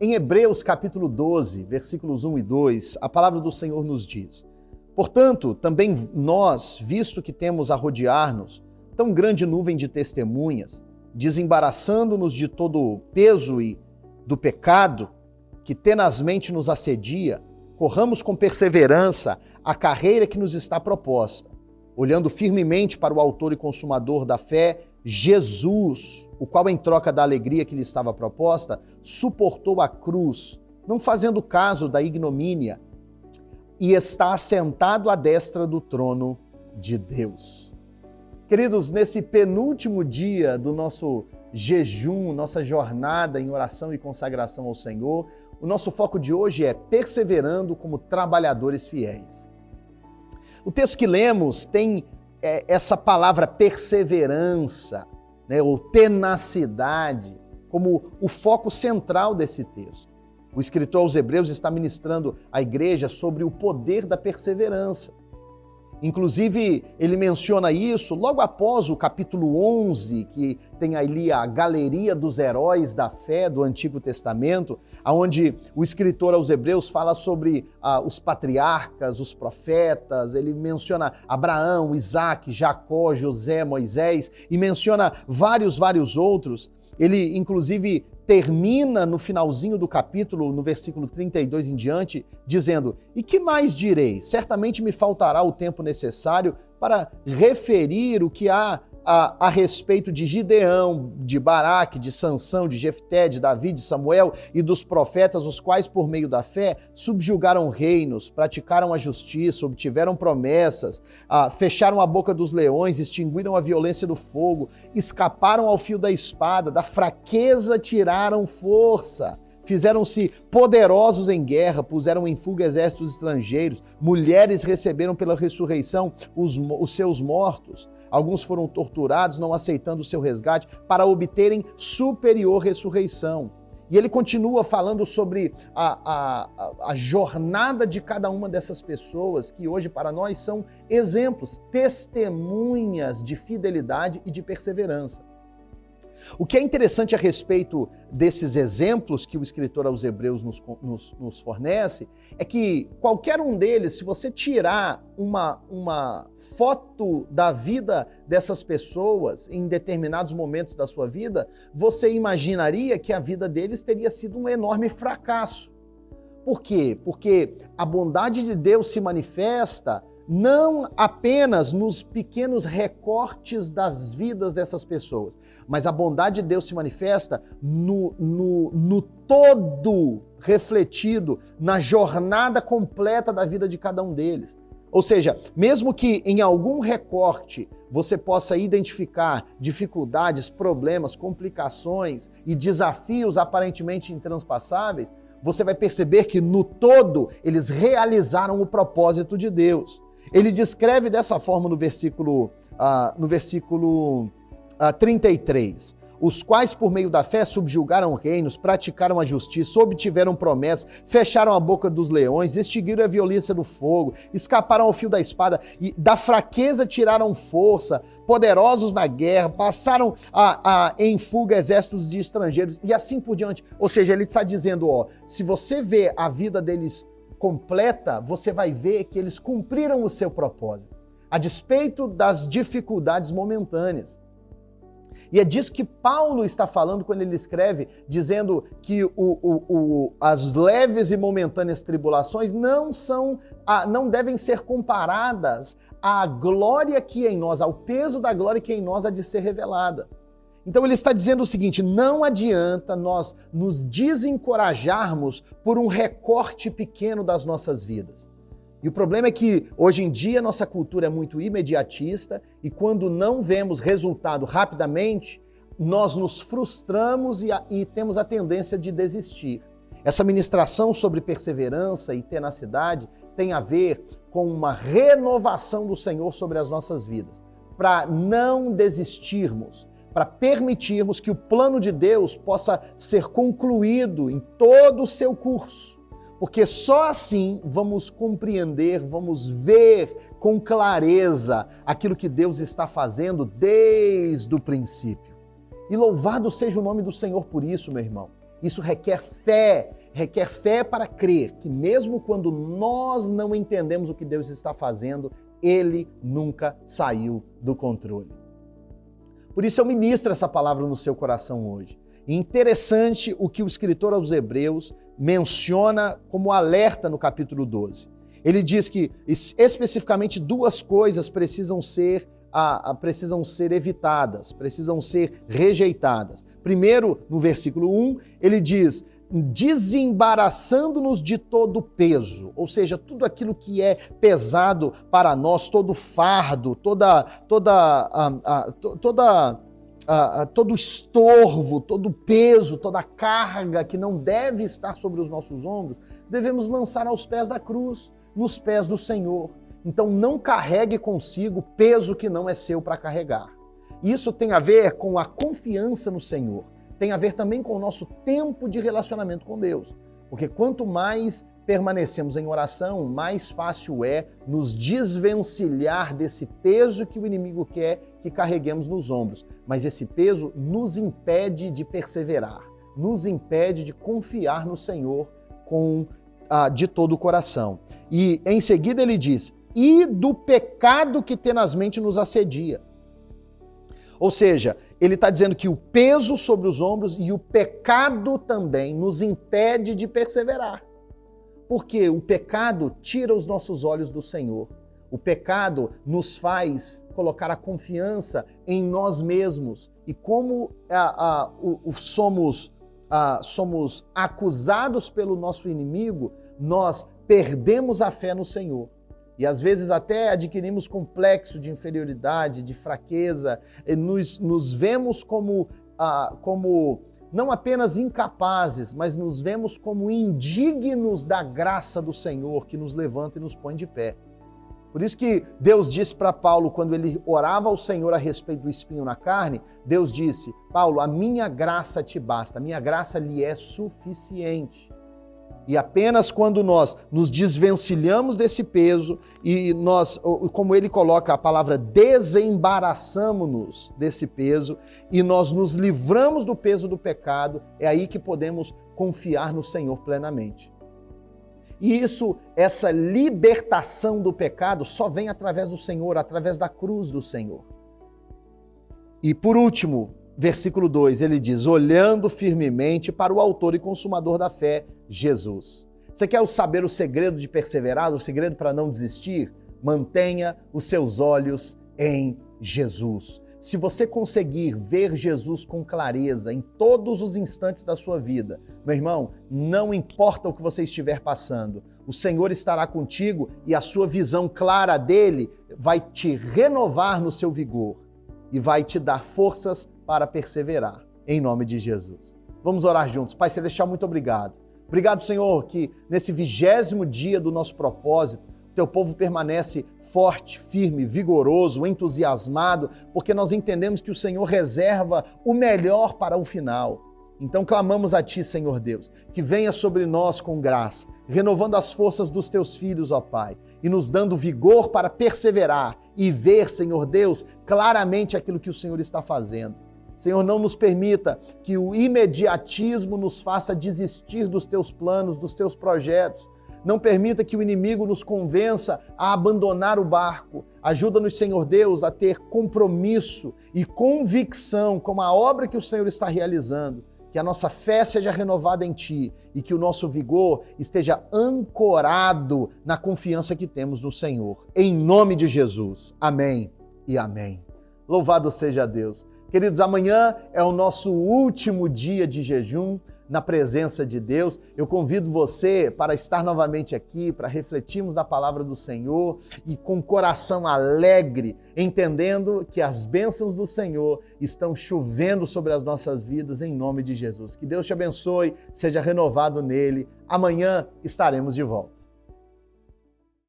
Em Hebreus capítulo 12, versículos 1 e 2, a palavra do Senhor nos diz: portanto, também nós, visto que temos a rodear-nos tão grande nuvem de testemunhas, desembaraçando-nos de todo o peso e do pecado que tenazmente nos assedia, corramos com perseverança a carreira que nos está proposta, olhando firmemente para o autor e consumador da fé, Jesus, o qual, em troca da alegria que lhe estava proposta, suportou a cruz, não fazendo caso da ignomínia, e está assentado à destra do trono de Deus. Queridos, nesse penúltimo dia do nosso jejum, nossa jornada em oração e consagração ao Senhor, o nosso foco de hoje é perseverando como trabalhadores fiéis. O texto que lemos tem essa palavra perseverança, né, ou tenacidade, como o foco central desse texto. O escritor aos Hebreus está ministrando à igreja sobre o poder da perseverança. Inclusive, ele menciona isso logo após o capítulo 11, que tem ali a galeria dos heróis da fé do Antigo Testamento, onde o escritor aos Hebreus fala sobre os patriarcas, os profetas, ele menciona Abraão, Isaac, Jacó, José, Moisés, e menciona vários outros. Ele, inclusive, termina no finalzinho do capítulo, no versículo 32 em diante, dizendo: e que mais direi? Certamente me faltará o tempo necessário para referir o que há a respeito de Gideão, de Baraque, de Sansão, de Jefté, de Davi, de Samuel e dos profetas, os quais, por meio da fé, subjugaram reinos, praticaram a justiça, obtiveram promessas, fecharam a boca dos leões, extinguiram a violência do fogo, escaparam ao fio da espada, da fraqueza tiraram força, fizeram-se poderosos em guerra, puseram em fuga exércitos estrangeiros, mulheres receberam pela ressurreição os seus mortos. Alguns foram torturados, não aceitando o seu resgate, para obterem superior ressurreição. E ele continua falando sobre a jornada de cada uma dessas pessoas, que hoje para nós são exemplos, testemunhas de fidelidade e de perseverança. O que é interessante a respeito desses exemplos que o escritor aos Hebreus nos fornece é que qualquer um deles, se você tirar uma foto da vida dessas pessoas em determinados momentos da sua vida, você imaginaria que a vida deles teria sido um enorme fracasso. Por quê? Porque a bondade de Deus se manifesta não apenas nos pequenos recortes das vidas dessas pessoas, mas a bondade de Deus se manifesta no todo refletido, na jornada completa da vida de cada um deles. Ou seja, mesmo que em algum recorte você possa identificar dificuldades, problemas, complicações e desafios aparentemente intranspassáveis, você vai perceber que no todo eles realizaram o propósito de Deus. Ele descreve dessa forma no versículo 33. Os quais, por meio da fé, subjugaram reinos, praticaram a justiça, obtiveram promessas, fecharam a boca dos leões, extinguiram a violência do fogo, escaparam ao fio da espada, e da fraqueza tiraram força, poderosos na guerra, passaram em fuga exércitos de estrangeiros, e assim por diante. Ou seja, ele está dizendo, se você vê a vida deles completa, você vai ver que eles cumpriram o seu propósito, a despeito das dificuldades momentâneas. E é disso que Paulo está falando quando ele escreve, dizendo que as leves e momentâneas tribulações não devem ser comparadas à glória que em nós, ao peso da glória que em nós há de ser revelada. Então ele está dizendo o seguinte: não adianta nós nos desencorajarmos por um recorte pequeno das nossas vidas. E o problema é que hoje em dia nossa cultura é muito imediatista e quando não vemos resultado rapidamente, nós nos frustramos e temos a tendência de desistir. Essa ministração sobre perseverança e tenacidade tem a ver com uma renovação do Senhor sobre as nossas vidas, para não desistirmos, para permitirmos que o plano de Deus possa ser concluído em todo o seu curso. Porque só assim vamos compreender, vamos ver com clareza aquilo que Deus está fazendo desde o princípio. E louvado seja o nome do Senhor por isso, meu irmão. Isso requer fé para crer que mesmo quando nós não entendemos o que Deus está fazendo, Ele nunca saiu do controle. Por isso eu ministro essa palavra no seu coração hoje. E interessante o que o escritor aos Hebreus menciona como alerta no capítulo 12. Ele diz que especificamente duas coisas precisam ser evitadas, precisam ser rejeitadas. Primeiro, no versículo 1, ele diz: desembaraçando-nos de todo peso, ou seja, tudo aquilo que é pesado para nós, todo fardo, todo estorvo, todo peso, toda carga que não deve estar sobre os nossos ombros, devemos lançar aos pés da cruz, nos pés do Senhor. Então não carregue consigo peso que não é seu para carregar. Isso tem a ver com a confiança no Senhor. Tem a ver também com o nosso tempo de relacionamento com Deus. Porque quanto mais permanecemos em oração, mais fácil é nos desvencilhar desse peso que o inimigo quer que carreguemos nos ombros. Mas esse peso nos impede de perseverar, nos impede de confiar no Senhor de todo o coração. E em seguida ele diz: e do pecado que tenazmente nos assedia. Ou seja, ele está dizendo que o peso sobre os ombros e o pecado também nos impede de perseverar. Porque o pecado tira os nossos olhos do Senhor. O pecado nos faz colocar a confiança em nós mesmos. E como somos acusados pelo nosso inimigo, nós perdemos a fé no Senhor. E às vezes até adquirimos complexo de inferioridade, de fraqueza, e nos vemos como não apenas incapazes, mas nos vemos como indignos da graça do Senhor que nos levanta e nos põe de pé. Por isso que Deus disse para Paulo, quando ele orava ao Senhor a respeito do espinho na carne, Deus disse: Paulo, a minha graça te basta, a minha graça lhe é suficiente. E apenas quando nós nos desvencilhamos desse peso e nós, como ele coloca a palavra, desembaraçamos-nos desse peso e nós nos livramos do peso do pecado, é aí que podemos confiar no Senhor plenamente. E essa libertação do pecado só vem através do Senhor, através da cruz do Senhor. E por último, versículo 2, ele diz: olhando firmemente para o autor e consumador da fé, Jesus. Você quer saber o segredo de perseverar, o segredo para não desistir? Mantenha os seus olhos em Jesus. Se você conseguir ver Jesus com clareza em todos os instantes da sua vida, meu irmão, não importa o que você estiver passando, o Senhor estará contigo e a sua visão clara dele vai te renovar no seu vigor e vai te dar forças para perseverar, em nome de Jesus. Vamos orar juntos. Pai Celestial, muito obrigado. Obrigado, Senhor, que nesse 20º dia do nosso propósito, teu povo permanece forte, firme, vigoroso, entusiasmado, porque nós entendemos que o Senhor reserva o melhor para o final. Então clamamos a Ti, Senhor Deus, que venha sobre nós com graça, renovando as forças dos Teus filhos, ó Pai, e nos dando vigor para perseverar e ver, Senhor Deus, claramente aquilo que o Senhor está fazendo. Senhor, não nos permita que o imediatismo nos faça desistir dos Teus planos, dos Teus projetos. Não permita que o inimigo nos convença a abandonar o barco. Ajuda-nos, Senhor Deus, a ter compromisso e convicção com a obra que o Senhor está realizando. Que a nossa fé seja renovada em Ti e que o nosso vigor esteja ancorado na confiança que temos no Senhor. Em nome de Jesus. Amém e amém. Louvado seja Deus. Queridos, amanhã é o nosso último dia de jejum na presença de Deus. Eu convido você para estar novamente aqui, para refletirmos da palavra do Senhor e com coração alegre, entendendo que as bênçãos do Senhor estão chovendo sobre as nossas vidas em nome de Jesus. Que Deus te abençoe, seja renovado nele. Amanhã estaremos de volta.